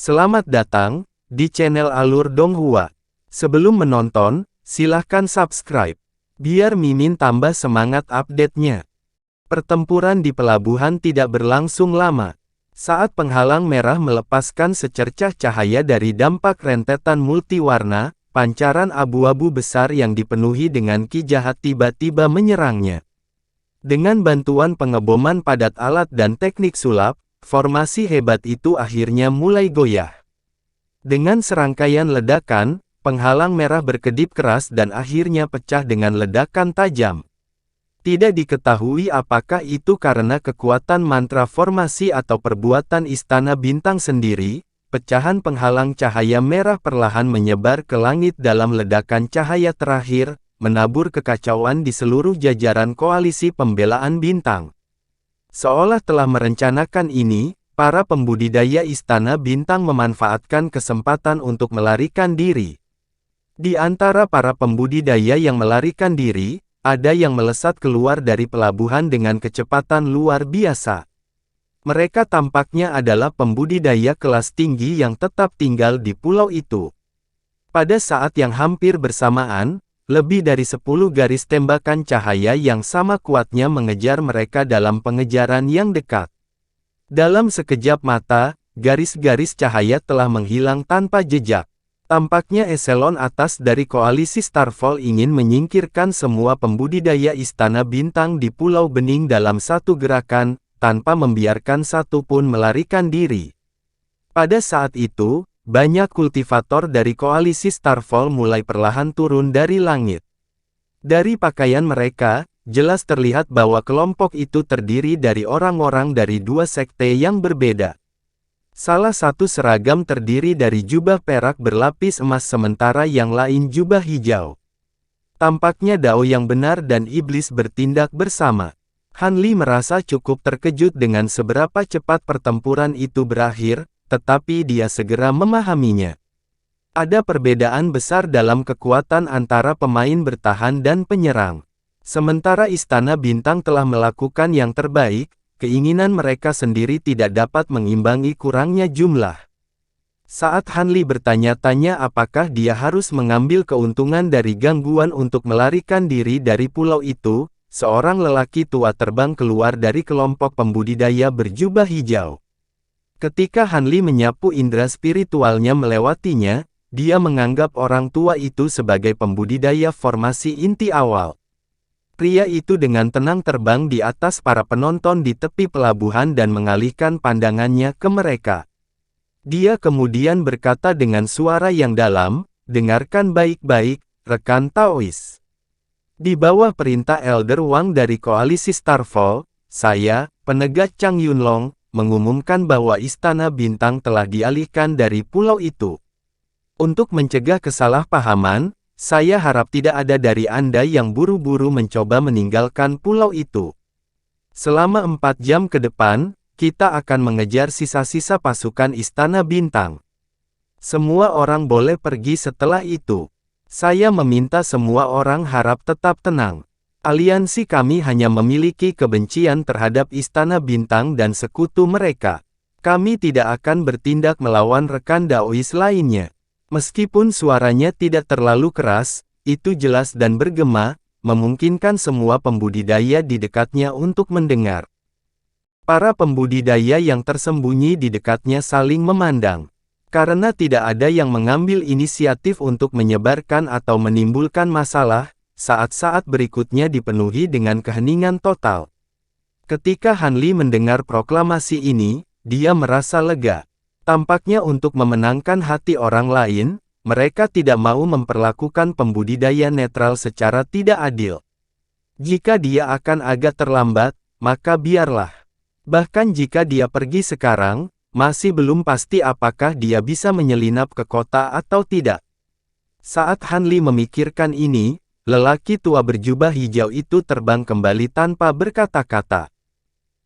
Selamat datang di channel Alur Donghua. Sebelum menonton, silahkan subscribe, biar Mimin tambah semangat update-nya. Pertempuran di pelabuhan tidak berlangsung lama. Saat penghalang merah melepaskan secercah cahaya dari dampak rentetan multiwarna, pancaran abu-abu besar yang dipenuhi dengan ki jahat tiba-tiba menyerangnya. Dengan bantuan pengeboman padat alat dan teknik sulap, formasi hebat itu akhirnya mulai goyah. Dengan serangkaian ledakan, penghalang merah berkedip keras dan akhirnya pecah dengan ledakan tajam. Tidak diketahui apakah itu karena kekuatan mantra formasi atau perbuatan Istana Bintang sendiri, pecahan penghalang cahaya merah perlahan menyebar ke langit dalam ledakan cahaya terakhir, menabur kekacauan di seluruh jajaran koalisi pembelaan bintang. Seolah telah merencanakan ini, para pembudidaya Istana Bintang memanfaatkan kesempatan untuk melarikan diri. Di antara para pembudidaya yang melarikan diri, ada yang melesat keluar dari pelabuhan dengan kecepatan luar biasa. Mereka tampaknya adalah pembudidaya kelas tinggi yang tetap tinggal di pulau itu. Pada saat yang hampir bersamaan, lebih dari 10 garis tembakan cahaya yang sama kuatnya mengejar mereka dalam pengejaran yang dekat. Dalam sekejap mata, garis-garis cahaya telah menghilang tanpa jejak. Tampaknya eselon atas dari koalisi Starfall ingin menyingkirkan semua pembudidaya Istana Bintang di Pulau Bening dalam satu gerakan, tanpa membiarkan satu pun melarikan diri. Pada saat itu, banyak kultivator dari koalisi Starfall mulai perlahan turun dari langit. Dari pakaian mereka, jelas terlihat bahwa kelompok itu terdiri dari orang-orang dari dua sekte yang berbeda. Salah satu seragam terdiri dari jubah perak berlapis emas sementara yang lain jubah hijau. Tampaknya Dao yang benar dan iblis bertindak bersama. Han Li merasa cukup terkejut dengan seberapa cepat pertempuran itu berakhir, tetapi dia segera memahaminya. Ada perbedaan besar dalam kekuatan antara pemain bertahan dan penyerang. Sementara Istana Bintang telah melakukan yang terbaik, keinginan mereka sendiri tidak dapat mengimbangi kurangnya jumlah. Saat Han Li bertanya-tanya apakah dia harus mengambil keuntungan dari gangguan untuk melarikan diri dari pulau itu, seorang lelaki tua terbang keluar dari kelompok pembudidaya berjubah hijau. Ketika Han Li menyapu indera spiritualnya melewatinya, dia menganggap orang tua itu sebagai pembudidaya formasi inti awal. Pria itu dengan tenang terbang di atas para penonton di tepi pelabuhan dan mengalihkan pandangannya ke mereka. Dia kemudian berkata dengan suara yang dalam, "Dengarkan baik-baik, rekan Taois. Di bawah perintah Elder Wang dari koalisi Starfall, saya, Penegat Chang Yunlong, mengumumkan bahwa Istana Bintang telah dialihkan dari pulau itu. Untuk mencegah kesalahpahaman, saya harap tidak ada dari Anda yang buru-buru mencoba meninggalkan pulau itu. Selama 4 jam ke depan, kita akan mengejar sisa-sisa pasukan Istana Bintang. Semua orang boleh pergi setelah itu. Saya meminta semua orang harap tetap tenang. Aliansi kami hanya memiliki kebencian terhadap Istana Bintang dan sekutu mereka. Kami tidak akan bertindak melawan rekan Daois lainnya." Meskipun suaranya tidak terlalu keras, itu jelas dan bergema, memungkinkan semua pembudidaya di dekatnya untuk mendengar. Para pembudidaya yang tersembunyi di dekatnya saling memandang. Karena tidak ada yang mengambil inisiatif untuk menyebarkan atau menimbulkan masalah, saat-saat berikutnya dipenuhi dengan keheningan total. Ketika Han Li mendengar proklamasi ini, dia merasa lega. Tampaknya untuk memenangkan hati orang lain, mereka tidak mau memperlakukan pembudidaya netral secara tidak adil. Jika dia akan agak terlambat, maka biarlah. Bahkan jika dia pergi sekarang, masih belum pasti apakah dia bisa menyelinap ke kota atau tidak. Saat Han Li memikirkan ini, lelaki tua berjubah hijau itu terbang kembali tanpa berkata-kata.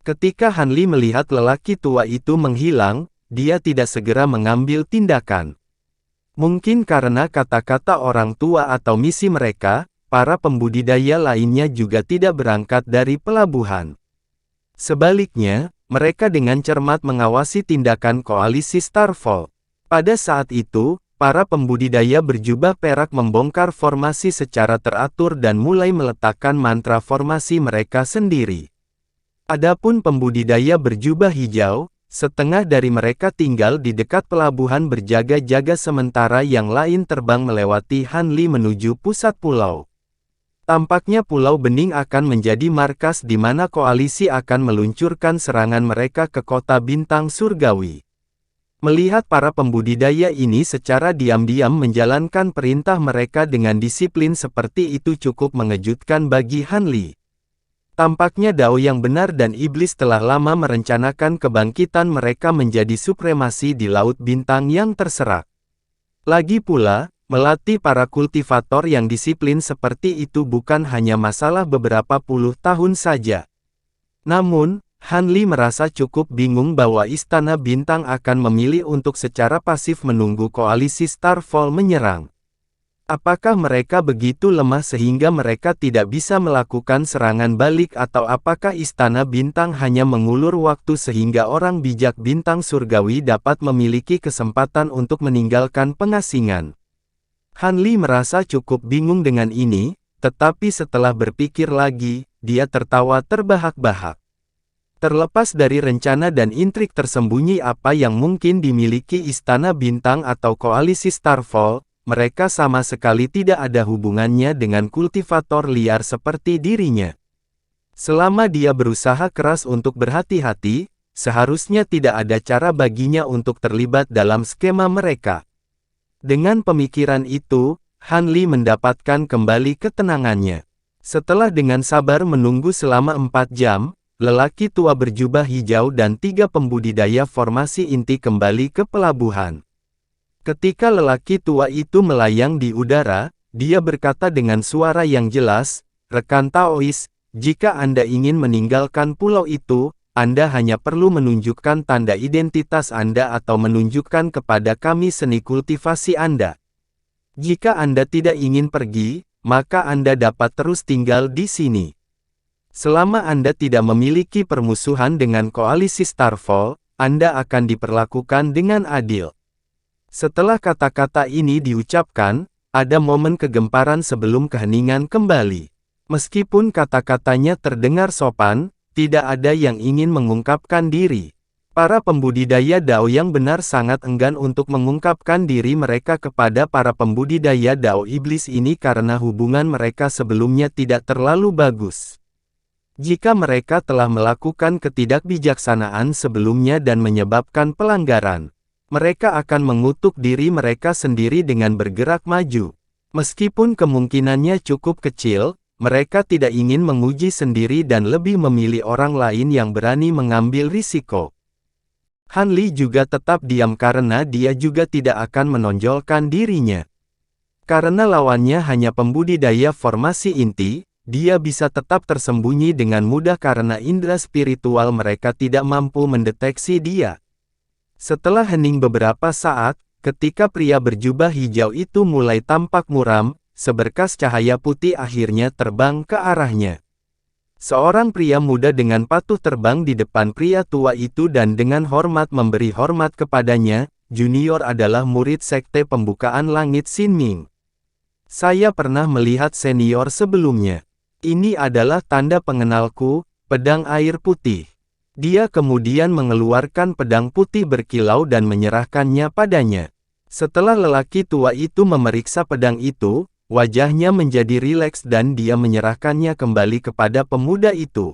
Ketika Han Li melihat lelaki tua itu menghilang, dia tidak segera mengambil tindakan. Mungkin karena kata-kata orang tua atau misi mereka, para pembudidaya lainnya juga tidak berangkat dari pelabuhan. Sebaliknya, mereka dengan cermat mengawasi tindakan koalisi Starfall. Pada saat itu, para pembudidaya berjubah perak membongkar formasi secara teratur dan mulai meletakkan mantra formasi mereka sendiri. Adapun pembudidaya berjubah hijau, setengah dari mereka tinggal di dekat pelabuhan berjaga-jaga sementara yang lain terbang melewati Hanli menuju pusat pulau. Tampaknya Pulau Bening akan menjadi markas di mana koalisi akan meluncurkan serangan mereka ke kota bintang surgawi. Melihat para pembudidaya ini secara diam-diam menjalankan perintah mereka dengan disiplin seperti itu cukup mengejutkan bagi Hanli. Tampaknya Dao yang benar dan iblis telah lama merencanakan kebangkitan mereka menjadi supremasi di Laut Bintang yang terserak. Lagi pula, melatih para kultivator yang disiplin seperti itu bukan hanya masalah beberapa puluh tahun saja. Namun, Hanli merasa cukup bingung bahwa Istana Bintang akan memilih untuk secara pasif menunggu koalisi Starfall menyerang. Apakah mereka begitu lemah sehingga mereka tidak bisa melakukan serangan balik atau apakah Istana Bintang hanya mengulur waktu sehingga orang bijak bintang surgawi dapat memiliki kesempatan untuk meninggalkan pengasingan? Hanli merasa cukup bingung dengan ini, tetapi setelah berpikir lagi, dia tertawa terbahak-bahak. Terlepas dari rencana dan intrik tersembunyi apa yang mungkin dimiliki Istana Bintang atau Koalisi Starfall, mereka sama sekali tidak ada hubungannya dengan kultivator liar seperti dirinya. Selama dia berusaha keras untuk berhati-hati, seharusnya tidak ada cara baginya untuk terlibat dalam skema mereka. Dengan pemikiran itu, Hanli mendapatkan kembali ketenangannya. Setelah dengan sabar menunggu selama 4 jam, lelaki tua berjubah hijau dan 3 pembudidaya formasi inti kembali ke pelabuhan. Ketika lelaki tua itu melayang di udara, dia berkata dengan suara yang jelas, "Rekan Taois, jika Anda ingin meninggalkan pulau itu, Anda hanya perlu menunjukkan tanda identitas Anda atau menunjukkan kepada kami seni kultivasi Anda. Jika Anda tidak ingin pergi, maka Anda dapat terus tinggal di sini. Selama Anda tidak memiliki permusuhan dengan koalisi Starfall, Anda akan diperlakukan dengan adil." Setelah kata-kata ini diucapkan, ada momen kegemparan sebelum keheningan kembali. Meskipun kata-katanya terdengar sopan, tidak ada yang ingin mengungkapkan diri. Para pembudidaya Dao yang benar sangat enggan untuk mengungkapkan diri mereka kepada para pembudidaya Dao iblis ini karena hubungan mereka sebelumnya tidak terlalu bagus. Jika mereka telah melakukan ketidakbijaksanaan sebelumnya dan menyebabkan pelanggaran, mereka akan mengutuk diri mereka sendiri dengan bergerak maju. Meskipun kemungkinannya cukup kecil, mereka tidak ingin menguji sendiri dan lebih memilih orang lain yang berani mengambil risiko. Hanli juga tetap diam karena dia juga tidak akan menonjolkan dirinya. Karena lawannya hanya pembudidaya formasi inti, dia bisa tetap tersembunyi dengan mudah karena indera spiritual mereka tidak mampu mendeteksi dia. Setelah hening beberapa saat, ketika pria berjubah hijau itu mulai tampak muram, seberkas cahaya putih akhirnya terbang ke arahnya. Seorang pria muda dengan patuh terbang di depan pria tua itu dan dengan hormat memberi hormat kepadanya. Junior adalah murid sekte pembukaan langit Xin Ming. Saya pernah melihat senior sebelumnya. Ini adalah tanda pengenalku, pedang air putih. Dia kemudian mengeluarkan pedang putih berkilau dan menyerahkannya padanya. Setelah lelaki tua itu memeriksa pedang itu, wajahnya menjadi rileks dan dia menyerahkannya kembali kepada pemuda itu.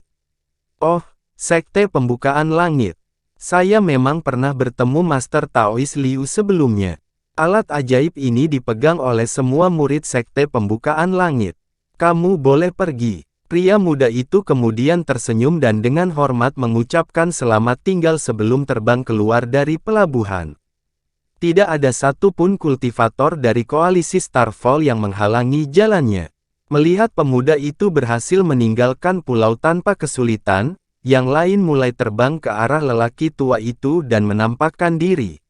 "Oh, sekte pembukaan langit. Saya memang pernah bertemu Master Taois Liu sebelumnya. Alat ajaib ini dipegang oleh semua murid sekte pembukaan langit. Kamu boleh pergi." Pria muda itu kemudian tersenyum dan dengan hormat mengucapkan selamat tinggal sebelum terbang keluar dari pelabuhan. Tidak ada satupun kultivator dari koalisi Starfall yang menghalangi jalannya. Melihat pemuda itu berhasil meninggalkan pulau tanpa kesulitan, yang lain mulai terbang ke arah lelaki tua itu dan menampakkan diri.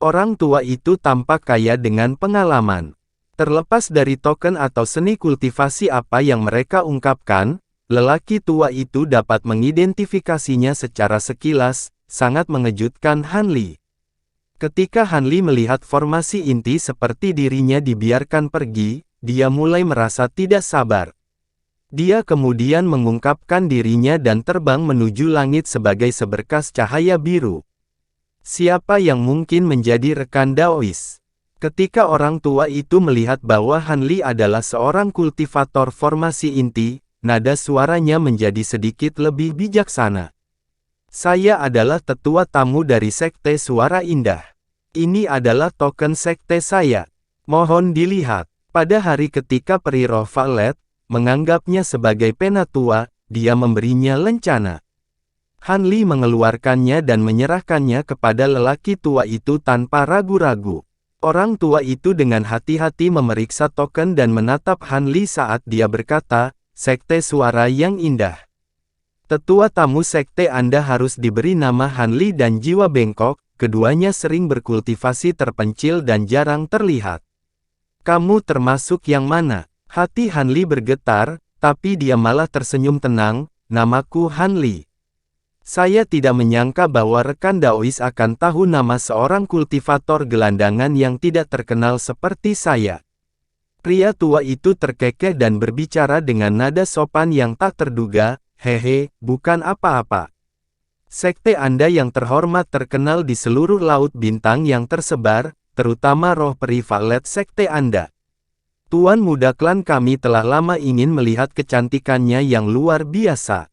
Orang tua itu tampak kaya dengan pengalaman. Terlepas dari token atau seni kultivasi apa yang mereka ungkapkan, lelaki tua itu dapat mengidentifikasinya secara sekilas, sangat mengejutkan Hanli. Ketika Hanli melihat formasi inti seperti dirinya dibiarkan pergi, dia mulai merasa tidak sabar. Dia kemudian mengungkapkan dirinya dan terbang menuju langit sebagai seberkas cahaya biru. Siapa yang mungkin menjadi rekan Daois? Ketika orang tua itu melihat bahwa Hanli adalah seorang kultivator formasi inti, nada suaranya menjadi sedikit lebih bijaksana. Saya adalah tetua tamu dari Sekte Suara Indah. Ini adalah token sekte saya. Mohon dilihat. Pada hari ketika peri roh Violet menganggapnya sebagai penatua, dia memberinya lencana. Hanli mengeluarkannya dan menyerahkannya kepada lelaki tua itu tanpa ragu-ragu. Orang tua itu dengan hati-hati memeriksa token dan menatap Hanli saat dia berkata, "Sekte Suara yang Indah. Tetua tamu sekte Anda harus diberi nama Hanli dan jiwa bengkok, keduanya sering berkultivasi terpencil dan jarang terlihat. Kamu termasuk yang mana?" Hati Hanli bergetar, tapi dia malah tersenyum tenang, "Namaku Hanli. Saya tidak menyangka bahwa rekan Daois akan tahu nama seorang kultivator gelandangan yang tidak terkenal seperti saya." Pria tua itu terkekeh dan berbicara dengan nada sopan yang tak terduga, "Hehe, bukan apa-apa. Sekte Anda yang terhormat terkenal di seluruh laut bintang yang tersebar, terutama roh peri Violet sekte Anda. Tuan muda klan kami telah lama ingin melihat kecantikannya yang luar biasa.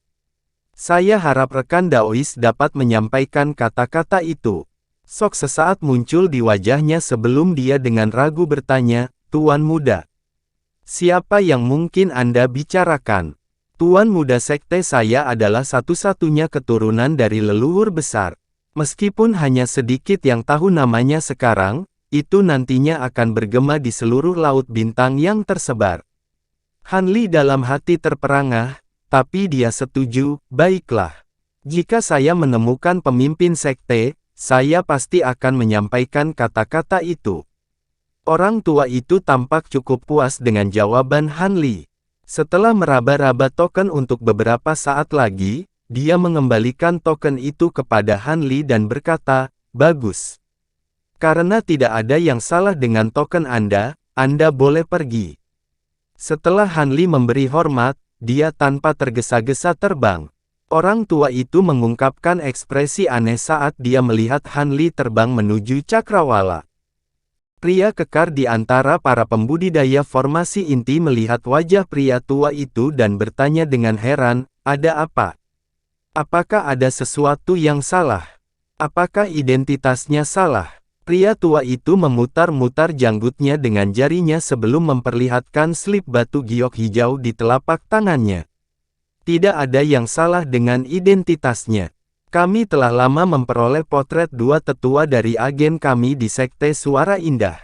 Saya harap rekan Daois dapat menyampaikan kata-kata itu." Sok sesaat muncul di wajahnya sebelum dia dengan ragu bertanya, "Tuan muda, siapa yang mungkin Anda bicarakan?" "Tuan muda sekte saya adalah satu-satunya keturunan dari leluhur besar. Meskipun hanya sedikit yang tahu namanya sekarang, itu nantinya akan bergema di seluruh laut bintang yang tersebar." Hanli dalam hati terperangah, tapi dia setuju, "Baiklah. Jika saya menemukan pemimpin sekte, saya pasti akan menyampaikan kata-kata itu." Orang tua itu tampak cukup puas dengan jawaban Hanli. Setelah meraba-raba token untuk beberapa saat lagi, dia mengembalikan token itu kepada Hanli dan berkata, "Bagus. Karena tidak ada yang salah dengan token Anda boleh pergi." Setelah Hanli memberi hormat, dia tanpa tergesa-gesa terbang. Orang tua itu mengungkapkan ekspresi aneh saat dia melihat Hanli terbang menuju cakrawala. Pria kekar di antara para pembudidaya formasi inti melihat wajah pria tua itu dan bertanya dengan heran, "Ada apa? Apakah ada sesuatu yang salah? Apakah identitasnya salah?" Pria tua itu memutar-mutar janggutnya dengan jarinya sebelum memperlihatkan slip batu giok hijau di telapak tangannya. "Tidak ada yang salah dengan identitasnya. Kami telah lama memperoleh potret dua tetua dari agen kami di Sekte Suara Indah.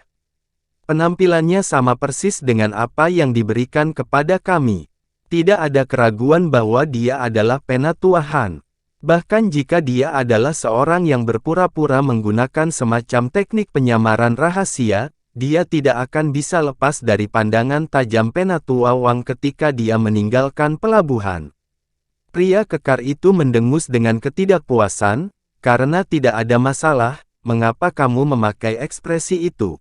Penampilannya sama persis dengan apa yang diberikan kepada kami. Tidak ada keraguan bahwa dia adalah penatua Han. Bahkan jika dia adalah seorang yang berpura-pura menggunakan semacam teknik penyamaran rahasia, dia tidak akan bisa lepas dari pandangan tajam penatua Wang ketika dia meninggalkan pelabuhan." Pria kekar itu mendengus dengan ketidakpuasan, "Karena tidak ada masalah, mengapa kamu memakai ekspresi itu?"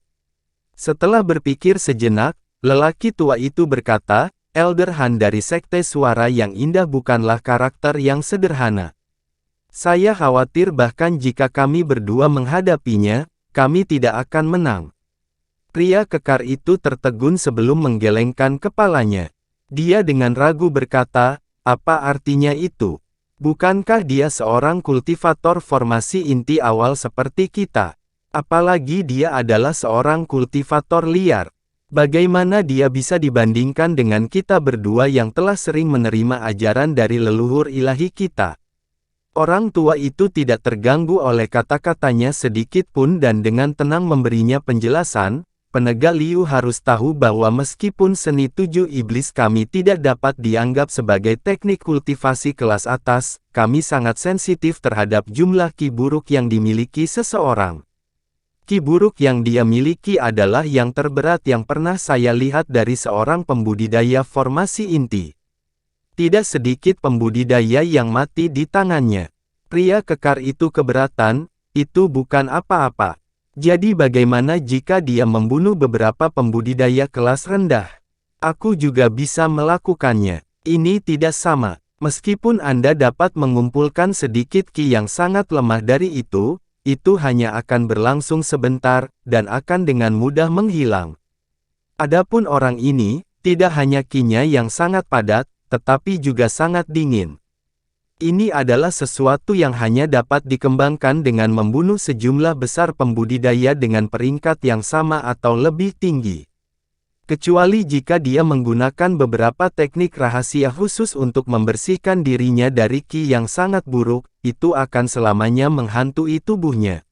Setelah berpikir sejenak, lelaki tua itu berkata, "Elder Han dari Sekte Suara yang Indah bukanlah karakter yang sederhana. Saya khawatir bahkan jika kami berdua menghadapinya, kami tidak akan menang." Pria kekar itu tertegun sebelum menggelengkan kepalanya. Dia dengan ragu berkata, "Apa artinya itu? Bukankah dia seorang kultivator formasi inti awal seperti kita? Apalagi dia adalah seorang kultivator liar. Bagaimana dia bisa dibandingkan dengan kita berdua yang telah sering menerima ajaran dari leluhur ilahi kita?" Orang tua itu tidak terganggu oleh kata-katanya sedikit pun dan dengan tenang memberinya penjelasan, "Penegak Liu harus tahu bahwa meskipun seni tujuh iblis kami tidak dapat dianggap sebagai teknik kultivasi kelas atas, kami sangat sensitif terhadap jumlah ki buruk yang dimiliki seseorang. Ki buruk yang dia miliki adalah yang terberat yang pernah saya lihat dari seorang pembudidaya formasi inti. Tidak sedikit pembudidaya yang mati di tangannya." Pria kekar itu keberatan, "Itu bukan apa-apa. Jadi bagaimana jika dia membunuh beberapa pembudidaya kelas rendah? Aku juga bisa melakukannya. Ini tidak sama. Meskipun Anda dapat mengumpulkan sedikit ki yang sangat lemah dari itu hanya akan berlangsung sebentar, dan akan dengan mudah menghilang. Adapun orang ini, tidak hanya ki-nya yang sangat padat, tetapi juga sangat dingin. Ini adalah sesuatu yang hanya dapat dikembangkan dengan membunuh sejumlah besar pembudidaya dengan peringkat yang sama atau lebih tinggi. Kecuali jika dia menggunakan beberapa teknik rahasia khusus untuk membersihkan dirinya dari ki yang sangat buruk, itu akan selamanya menghantui tubuhnya.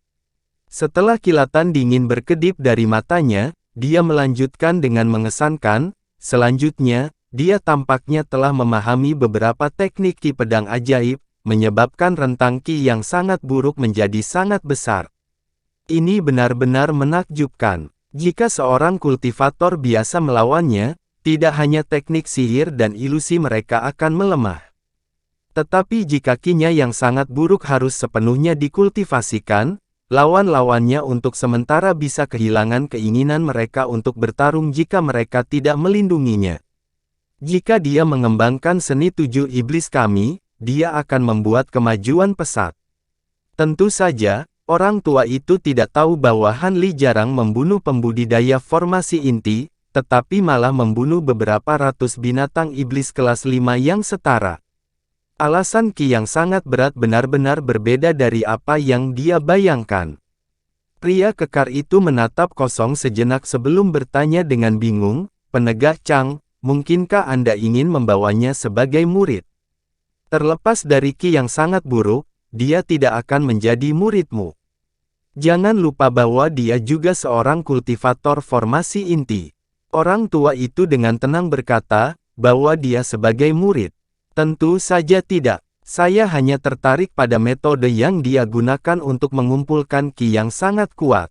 Setelah kilatan dingin berkedip dari matanya, dia melanjutkan dengan mengesankan, selanjutnya, dia tampaknya telah memahami beberapa teknik ki pedang ajaib, menyebabkan rentang ki yang sangat buruk menjadi sangat besar. Ini benar-benar menakjubkan. Jika seorang kultivator biasa melawannya, tidak hanya teknik sihir dan ilusi mereka akan melemah. Tetapi jika ki-nya yang sangat buruk harus sepenuhnya dikultivasikan, lawan-lawannya untuk sementara bisa kehilangan keinginan mereka untuk bertarung jika mereka tidak melindunginya. Jika dia mengembangkan seni 7 iblis kami, dia akan membuat kemajuan pesat. Tentu saja, orang tua itu tidak tahu bahwa Han Li jarang membunuh pembudidaya formasi inti, tetapi malah membunuh beberapa ratus binatang iblis kelas 5 yang setara. Alasan ki yang sangat berat benar-benar berbeda dari apa yang dia bayangkan. Pria kekar itu menatap kosong sejenak sebelum bertanya dengan bingung, "Penegak Chang, mungkinkah Anda ingin membawanya sebagai murid? Terlepas dari ki yang sangat buruk, dia tidak akan menjadi muridmu. Jangan lupa bahwa dia juga seorang kultivator formasi inti." Orang tua itu dengan tenang berkata, bahwa dia sebagai murid. Tentu saja tidak. Saya hanya tertarik pada metode yang dia gunakan untuk mengumpulkan ki yang sangat kuat.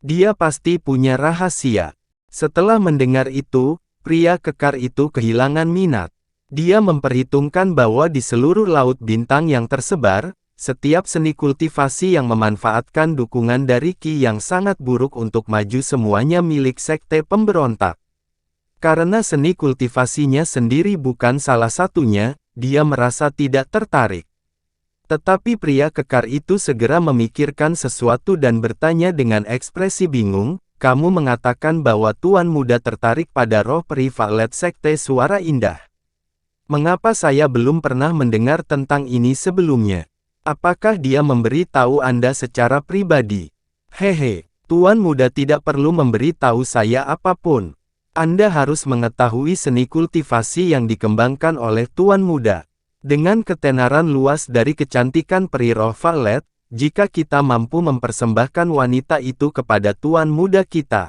Dia pasti punya rahasia. Setelah mendengar itu, pria kekar itu kehilangan minat. Dia memperhitungkan bahwa di seluruh laut bintang yang tersebar, setiap seni kultivasi yang memanfaatkan dukungan dari ki yang sangat buruk untuk maju semuanya milik sekte pemberontak. Karena seni kultivasinya sendiri bukan salah satunya, dia merasa tidak tertarik. Tetapi pria kekar itu segera memikirkan sesuatu dan bertanya dengan ekspresi bingung, "Kamu mengatakan bahwa Tuan Muda tertarik pada roh peri Valet Sekte Suara Indah. Mengapa saya belum pernah mendengar tentang ini sebelumnya? Apakah dia memberi tahu Anda secara pribadi?" "Hehe, Tuan Muda tidak perlu memberi tahu saya apapun. Anda harus mengetahui seni kultivasi yang dikembangkan oleh Tuan Muda. Dengan ketenaran luas dari kecantikan peri roh Valet, jika kita mampu mempersembahkan wanita itu kepada Tuan Muda kita,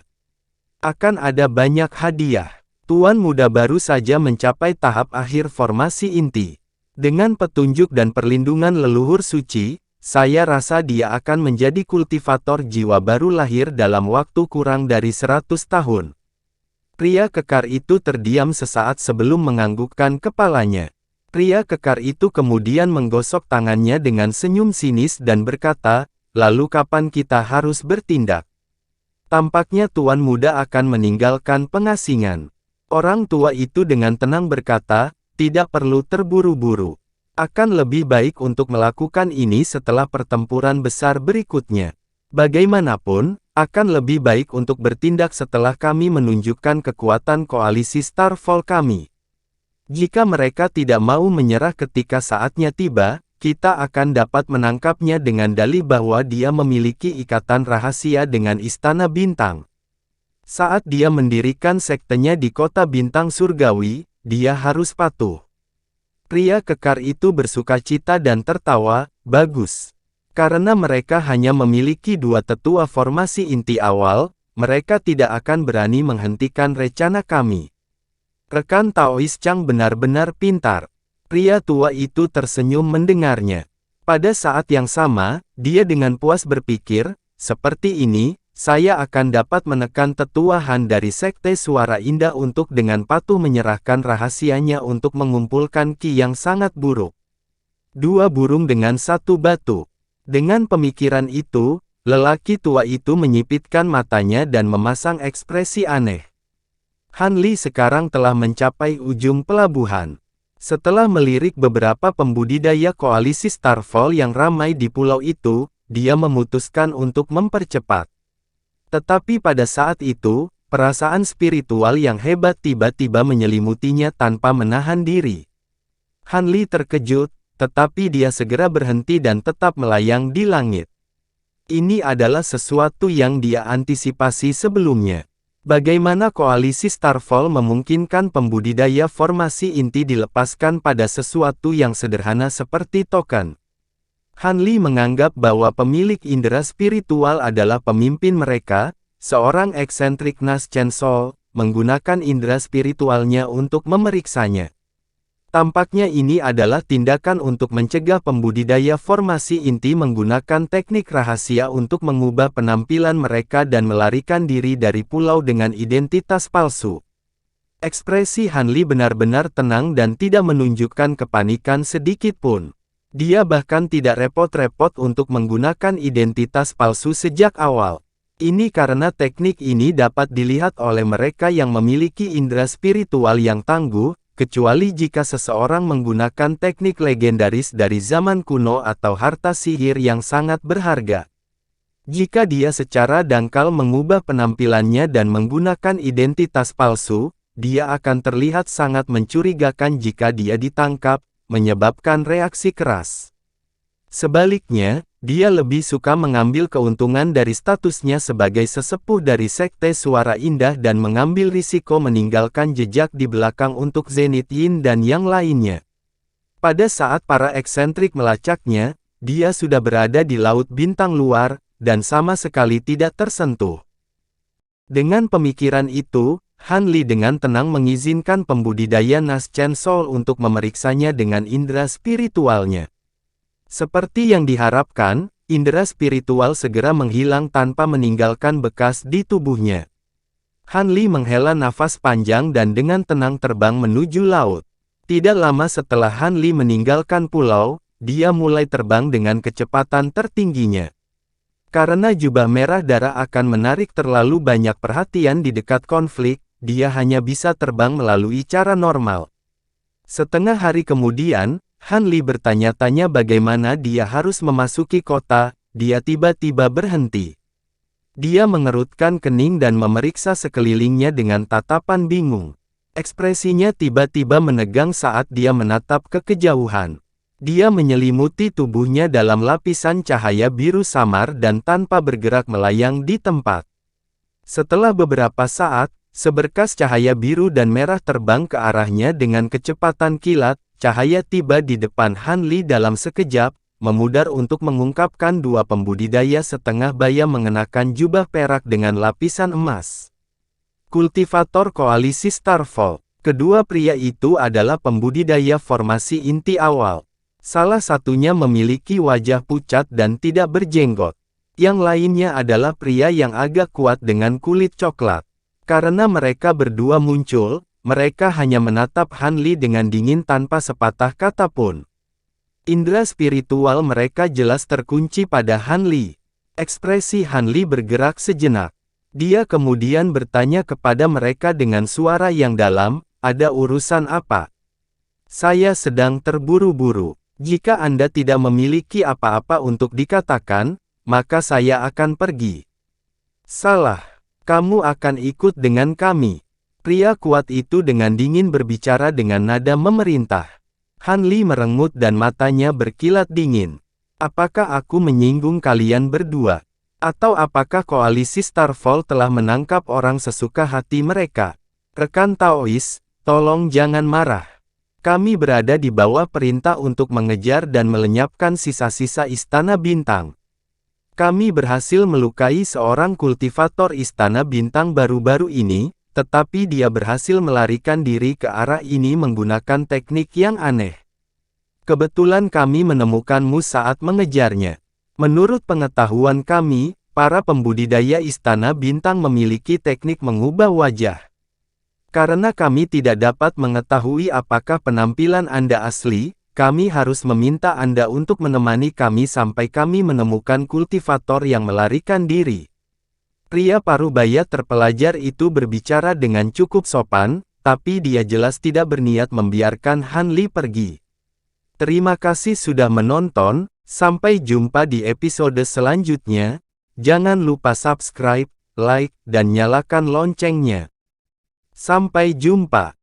akan ada banyak hadiah." Tuan Muda baru saja mencapai tahap akhir formasi inti. Dengan petunjuk dan perlindungan leluhur suci, saya rasa dia akan menjadi kultivator jiwa baru lahir dalam waktu kurang dari 100 tahun. Pria kekar itu terdiam sesaat sebelum menganggukkan kepalanya. Pria kekar itu kemudian menggosok tangannya dengan senyum sinis dan berkata, "Lalu kapan kita harus bertindak?" Tampaknya Tuan Muda akan meninggalkan pengasingan. Orang tua itu dengan tenang berkata, "Tidak perlu terburu-buru. Akan lebih baik untuk melakukan ini setelah pertempuran besar berikutnya. Bagaimanapun, akan lebih baik untuk bertindak setelah kami menunjukkan kekuatan koalisi Starfall kami. Jika mereka tidak mau menyerah ketika saatnya tiba, kita akan dapat menangkapnya dengan dalih bahwa dia memiliki ikatan rahasia dengan Istana Bintang. Saat dia mendirikan sektenya di Kota Bintang Surgawi, dia harus patuh." Pria kekar itu bersukacita dan tertawa, "Bagus. Karena mereka hanya memiliki 2 tetua formasi inti awal, mereka tidak akan berani menghentikan rencana kami." Rekan Taois Chang benar-benar pintar. Pria tua itu tersenyum mendengarnya. Pada saat yang sama, dia dengan puas berpikir, "Seperti ini, saya akan dapat menekan tetua Han dari Sekte Suara Indah untuk dengan patuh menyerahkan rahasianya untuk mengumpulkan ki yang sangat buruk. 2 burung dengan 1 batu." Dengan pemikiran itu, Lelaki tua itu menyipitkan matanya dan memasang ekspresi aneh. Han Li sekarang telah mencapai ujung pelabuhan. Setelah melirik beberapa pembudidaya koalisi Starfall yang ramai di pulau itu, dia memutuskan untuk mempercepat. Tetapi pada saat itu, perasaan spiritual yang hebat tiba-tiba menyelimutinya tanpa menahan diri. Han Li terkejut, tetapi dia segera berhenti dan tetap melayang di langit. Ini adalah sesuatu yang dia antisipasi sebelumnya. Bagaimana koalisi Starfall memungkinkan pembudidaya formasi inti dilepaskan pada sesuatu yang sederhana seperti token? Han Li menganggap bahwa pemilik indera spiritual adalah pemimpin mereka, seorang eksentrik Nas Chen Sol, menggunakan indera spiritualnya untuk memeriksanya. Tampaknya ini adalah tindakan untuk mencegah pembudidaya formasi inti menggunakan teknik rahasia untuk mengubah penampilan mereka dan melarikan diri dari pulau dengan identitas palsu. Ekspresi Han Li benar-benar tenang dan tidak menunjukkan kepanikan sedikit pun. Dia bahkan tidak repot-repot untuk menggunakan identitas palsu sejak awal. Ini karena teknik ini dapat dilihat oleh mereka yang memiliki indera spiritual yang tangguh, kecuali jika seseorang menggunakan teknik legendaris dari zaman kuno atau harta sihir yang sangat berharga. Jika dia secara dangkal mengubah penampilannya dan menggunakan identitas palsu, dia akan terlihat sangat mencurigakan jika dia ditangkap, menyebabkan reaksi keras. Sebaliknya, dia lebih suka mengambil keuntungan dari statusnya sebagai sesepuh dari Sekte Suara Indah dan mengambil risiko meninggalkan jejak di belakang untuk Zenith Yin dan yang lainnya. Pada saat para eksentrik melacaknya, dia sudah berada di Laut Bintang Luar, dan sama sekali tidak tersentuh. Dengan pemikiran itu, Han Li dengan tenang mengizinkan pembudidaya Nas Chen Sol untuk memeriksanya dengan indera spiritualnya. Seperti yang diharapkan, indera spiritual segera menghilang tanpa meninggalkan bekas di tubuhnya. Han Li menghela nafas panjang dan dengan tenang terbang menuju laut. Tidak lama setelah Han Li meninggalkan pulau, dia mulai terbang dengan kecepatan tertingginya. Karena jubah merah darah akan menarik terlalu banyak perhatian di dekat konflik, dia hanya bisa terbang melalui cara normal. Setengah hari kemudian, Han Li bertanya-tanya bagaimana dia harus memasuki kota, dia tiba-tiba berhenti. Dia mengerutkan kening dan memeriksa sekelilingnya dengan tatapan bingung. Ekspresinya tiba-tiba menegang saat dia menatap ke kejauhan. Dia menyelimuti tubuhnya dalam lapisan cahaya biru samar dan tanpa bergerak melayang di tempat. Setelah beberapa saat, seberkas cahaya biru dan merah terbang ke arahnya dengan kecepatan kilat. Cahaya tiba di depan Han Li dalam sekejap, memudar untuk mengungkapkan dua pembudidaya setengah baya mengenakan jubah perak dengan lapisan emas. Kultivator Koalisi Starfall. Kedua pria itu adalah pembudidaya formasi inti awal. Salah satunya memiliki wajah pucat dan tidak berjenggot. Yang lainnya adalah pria yang agak kuat dengan kulit coklat. Karena mereka berdua muncul, mereka hanya menatap Han Li dengan dingin tanpa sepatah kata pun. Indera spiritual mereka jelas terkunci pada Han Li. Ekspresi Han Li bergerak sejenak. Dia kemudian bertanya kepada mereka dengan suara yang dalam, "Ada urusan apa?" "Saya sedang terburu-buru. Jika Anda tidak memiliki apa-apa untuk dikatakan, maka saya akan pergi." "Salah. Kamu akan ikut dengan kami." Pria kuat itu dengan dingin berbicara dengan nada memerintah. Han Li merengut dan matanya berkilat dingin. "Apakah aku menyinggung kalian berdua? Atau apakah koalisi Starfall telah menangkap orang sesuka hati mereka? Rekan Taois, tolong jangan marah. Kami berada di bawah perintah untuk mengejar dan melenyapkan sisa-sisa Istana Bintang. Kami berhasil melukai seorang kultivator Istana Bintang baru-baru ini, tetapi dia berhasil melarikan diri ke arah ini menggunakan teknik yang aneh. Kebetulan kami menemukanmu saat mengejarnya. Menurut pengetahuan kami, para pembudidaya Istana Bintang memiliki teknik mengubah wajah. Karena kami tidak dapat mengetahui apakah penampilan Anda asli, kami harus meminta Anda untuk menemani kami sampai kami menemukan kultivator yang melarikan diri. Pria parubaya terpelajar itu berbicara dengan cukup sopan, tapi dia jelas tidak berniat membiarkan Han Li pergi. Terima kasih sudah menonton, sampai jumpa di episode selanjutnya. Jangan lupa subscribe, like, dan nyalakan loncengnya. Sampai jumpa.